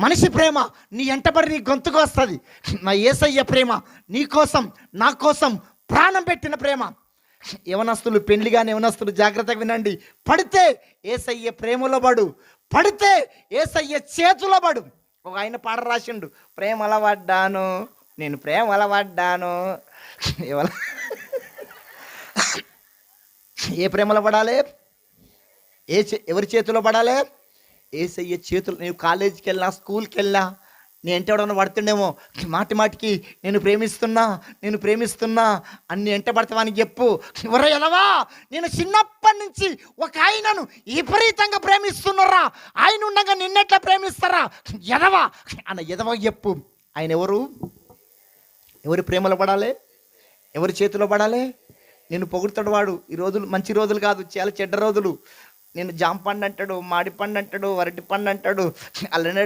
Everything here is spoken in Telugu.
మనిషి ప్రేమ నీ ఎంటబడి నీ గొంతుకు వస్తుంది. నా యేసయ్య ప్రేమ నీ కోసం నా కోసం ప్రాణం పెట్టిన ప్రేమ. యవనస్తులు, పెళ్లి కాని యవనస్తులు జాగ్రత్తగా వినండి. పడితే యేసయ్య ప్రేమలో పడు, పడితే యేసయ్య చేతిలో పడు. ఒక ఆయన పాట రాసిండు, ప్రేమల పడ్డాను నేను ప్రేమల పడ్డాను. ఏ ప్రేమలో పడాలి? ఎవరి చేతిలో పడాలి? యేసయ్య చేతులు. నేను కాలేజీకి వెళ్ళినా, స్కూల్కి వెళ్ళినా, నేను ఎంట ఎవడన్నా పడుతుండేమో, మాటి మాటికి నేను ప్రేమిస్తున్నా అన్ని ఎంట పడతావని చెప్పు. ఎవరో ఎలవా, నేను చిన్నప్పటి నుంచి ఒక ఆయనను విపరీతంగా ప్రేమిస్తున్నారా, ఆయన ఉండగా నిన్నెట్లా ప్రేమిస్తారా ఎదవా అన్న ఎదవ చెప్పు. ఆయన ఎవరి ప్రేమలో పడాలి? ఎవరి చేతిలో పడాలి? నేను పొగుడుతాడు వాడు. ఈ రోజులు మంచి రోజులు కాదు, చాలా చెడ్డ రోజులు. నేను జామ పండు అంటాడు, మాడి పండు అంటాడు, అరటి పండు అంటాడు, అల్లనే